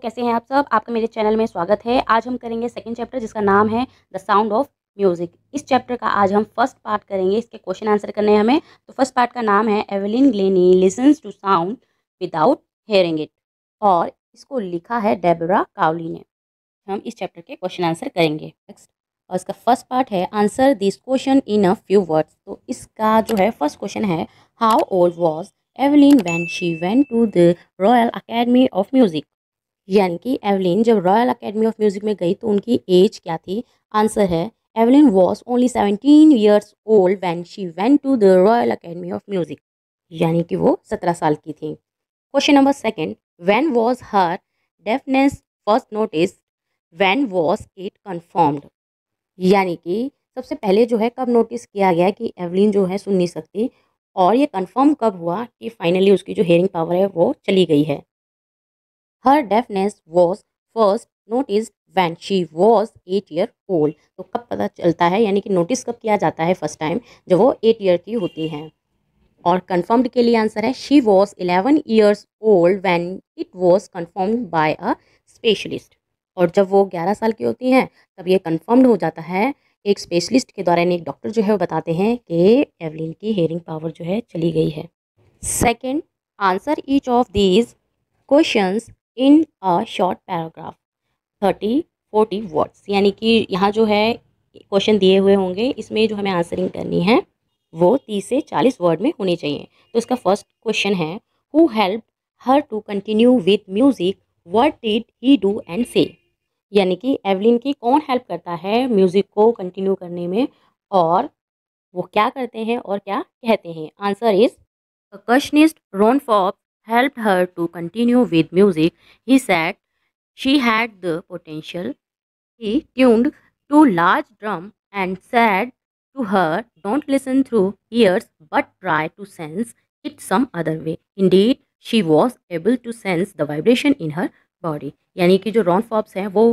कैसे हैं आप सब? आपका मेरे चैनल में स्वागत है। आज हम करेंगे सेकंड चैप्टर जिसका नाम है द साउंड ऑफ म्यूज़िक। इस चैप्टर का आज हम फर्स्ट पार्ट करेंगे। इसके क्वेश्चन आंसर करने हैं हमें। तो फर्स्ट पार्ट का नाम है Evelyn Glennie listens to sound without hearing it, और इसको लिखा है डेबोरा काउली ने। हम इस चैप्टर के क्वेश्चन आंसर करेंगे नेक्स्ट। और इसका फर्स्ट पार्ट है answer this question in a few words. तो इसका जो है फर्स्ट क्वेश्चन है how old was Evelyn when she went to the Royal Academy of Music. यानी कि एवलिन जब रॉयल अकेडमी ऑफ म्यूजिक में गई तो उनकी एज क्या थी। आंसर है Evelyn was only 17 years old when she went to the Royal Academy of Music, यानी कि वो 17 साल की थी। Question number second, when was her deafness first notice, when was it confirmed. यानी कि सबसे पहले जो है कब नोटिस किया गया कि एवलिन जो है सुन नहीं सकती, और ये कन्फर्म कब हुआ कि फाइनली उसकी जो हेयरिंग पावर है वो चली गई है। Her deafness was first notice when she was 8 year old. तो कब पता चलता है, यानी कि नोटिस कब किया जाता है फर्स्ट टाइम, जब वो 8 ईयर की होती हैं। और कन्फर्म्ड के लिए आंसर है she was 11 years old when it was confirmed by a specialist. और जब वो 11 साल की होती हैं तब ये कन्फर्म्ड हो जाता है एक स्पेशलिस्ट के द्वारा, यानी एक डॉक्टर जो है वो बताते हैं कि एवलिन की हेयरिंग पावर जो है चली गई है। Second, answer each of these questions in a short paragraph 30-40 words. यानी कि यहाँ जो है क्वेश्चन दिए हुए होंगे, इसमें जो हमें आंसरिंग करनी है वो 30 से 40 वर्ड में होनी चाहिए। तो इसका फर्स्ट क्वेश्चन है who help her to continue with music, what did he do and say. यानी कि एवलिन की कौन हेल्प करता है म्यूजिक को कंटिन्यू करने में, और वो क्या करते हैं और क्या कहते हैं। Answer is percussionist Ron Forbes helped her to continue with music. He said she had the potential. He tuned two large drums and said to her, "Don't listen through ears, but try to sense it some other way." Indeed, she was able to sense the vibration in her body. यानी कि जो Ron Forbes हैं वो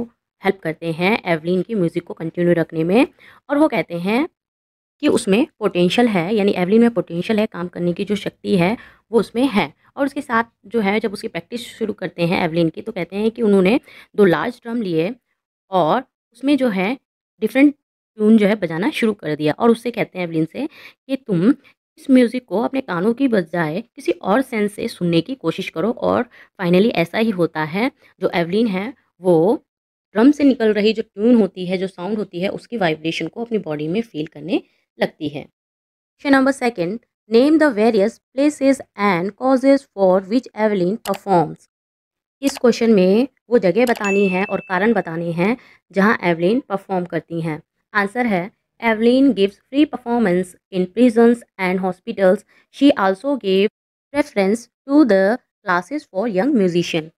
help करते हैं Evelyn की music को continue रखने में, और वो कहते हैं कि उसमें पोटेंशियल है, यानी एवलिन में पोटेंशियल है, काम करने की जो शक्ति है वो उसमें है। और उसके साथ जो है जब उसकी प्रैक्टिस शुरू करते हैं एवलिन की, तो कहते हैं कि उन्होंने 2 लार्ज ड्रम लिए और उसमें जो है डिफरेंट ट्यून जो है बजाना शुरू कर दिया, और उससे कहते हैं एवलिन से कि तुम इस म्यूज़िक को अपने कानों की बजाय किसी और सेंस से सुनने की कोशिश करो। और फाइनली ऐसा ही होता है, जो एवलिन है वो ड्रम से निकल रही जो ट्यून होती है, जो साउंड होती है, उसकी वाइब्रेशन को अपनी बॉडी में फील करने लगती है। Question number second, name the various places and causes for which Evelyn performs. इस क्वेश्चन में वो जगह बतानी है और कारण बताने हैं जहां एवलिन परफॉर्म करती हैं। आंसर है Evelyn gives free performance in prisons and hospitals. She also give preference to the classes for young musician.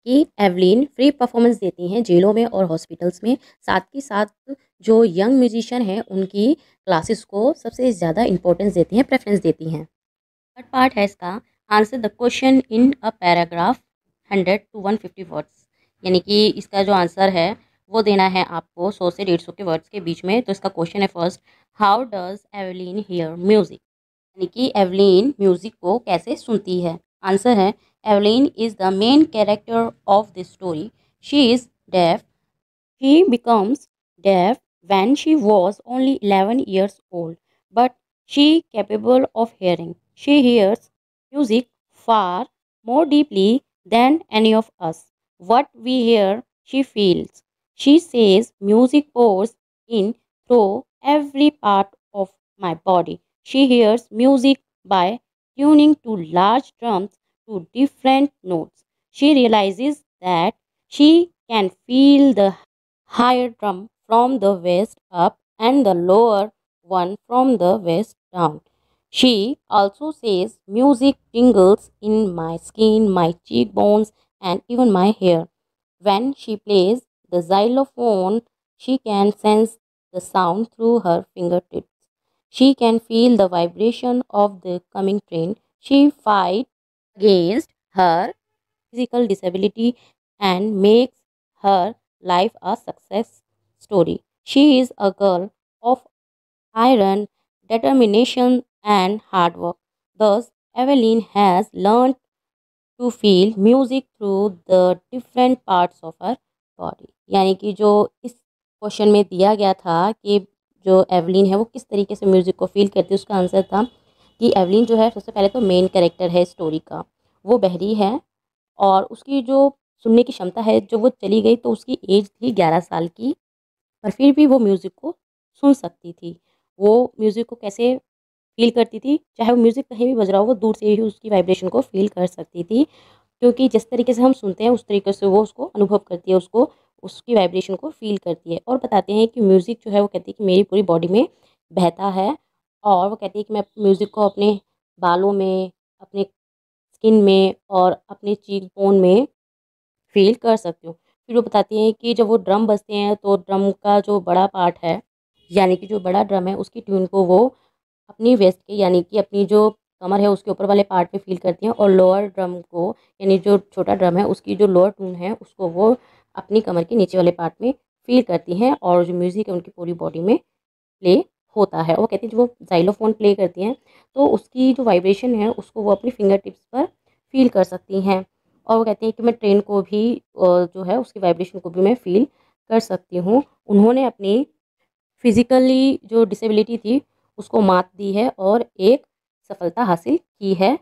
कि एवलिन फ्री परफॉर्मेंस देती हैं जेलों में और हॉस्पिटल्स में, साथ ही साथ जो यंग म्यूजिशियन हैं उनकी क्लासेस को सबसे ज़्यादा इंपॉर्टेंस देती हैं, प्रेफरेंस देती हैं। थर्ड पार्ट है इसका answer the question in a paragraph 100 to 150 words. यानी कि इसका जो आंसर है वो देना है आपको 100 से 150 के वर्ड्स के बीच में। तो इसका क्वेश्चन है first, how does Evelyn here music. यानी कि एवलिन म्यूजिक को कैसे सुनती है। आंसर है Evelyn is the main character of the story. She is deaf. She becomes deaf when she was only 11 years old, but she capable of hearing. She hears music far more deeply than any of us. What we hear, she feels. She says music pours in through every part of my body. She hears music by tuning to large drums to different notes. She realizes that she can feel the higher drum from the waist up and the lower one from the waist down. She also says music tingles in my skin, my cheekbones, and even my hair. When she plays the xylophone, she can sense the sound through her fingertips. She can feel the vibration of the coming train. She fights against her physical disability and makes her life a success story. She is a girl of iron, determination, and hard work. Thus, Evelyn has learned to feel music through the different parts of our body. यानी कि जो इस question में दिया गया था कि जो एवलिन है वो किस तरीके से म्यूज़िक को फ़ील करती है, उसका आंसर था कि एवलिन जो है सबसे पहले तो मेन कैरेक्टर है स्टोरी का, वो बहरी है और उसकी जो सुनने की क्षमता है जो वो चली गई, तो उसकी एज थी 11 साल की, पर फिर भी वो म्यूज़िक को सुन सकती थी। वो म्यूज़िक को कैसे फ़ील करती थी, चाहे वो म्यूज़िक कहीं भी बज रहा हो, वो दूर से ही उसकी वाइब्रेशन को फ़ील कर सकती थी। क्योंकि जिस तरीके से हम सुनते हैं, उस तरीके से वो उसको अनुभव करती है, उसको उसकी वाइब्रेशन को फ़ील करती है। और बताते हैं कि म्यूज़िक जो है, वो कहती है कि मेरी पूरी बॉडी में बहता है और वो कहती है कि मैं म्यूज़िक को अपने बालों में, अपने स्किन में और अपने चीक बोन में फ़ील कर सकती हूँ। फिर वो बताती हैं कि जब वो ड्रम बजते हैं, तो ड्रम का जो बड़ा पार्ट है, यानी कि जो बड़ा ड्रम है, उसकी ट्यून को वो अपनी वेस्ट के, यानी कि अपनी जो कमर है उसके ऊपर वाले पार्ट पे फ़ील करती हैं और लोअर ड्रम को, यानी जो छोटा ड्रम है उसकी जो लोअर ट्यून है उसको वो अपनी कमर के नीचे वाले पार्ट में फ़ील करती हैं और जो म्यूज़िक है उनकी पूरी बॉडी में प्ले होता है। वो कहती हैं जब वो ज़ाइलोफ़ोन प्ले करती हैं तो उसकी जो वाइब्रेशन है उसको वो अपनी फिंगर टिप्स पर फ़ील कर सकती हैं। और वो कहती हैं कि मैं ट्रेन को भी जो है उसकी वाइब्रेशन को भी मैं फ़ील कर सकती हूँ। उन्होंने अपनी फिज़िकली जो डिसेबिलिटी थी उसको मात दी है और एक सफलता हासिल की है।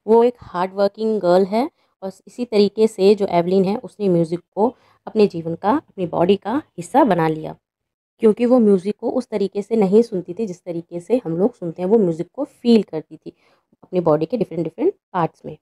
वो एक हार्ड वर्किंग गर्ल है और इसी तरीके से जो एवलिन है उसने म्यूज़िक को अपने जीवन का, अपनी बॉडी का हिस्सा बना लिया। क्योंकि वो म्यूज़िक को उस तरीके से नहीं सुनती थी जिस तरीके से हम लोग सुनते हैं, वो म्यूज़िक को फ़ील करती थी अपनी बॉडी के डिफ़रेंट डिफ़रेंट पार्ट्स में।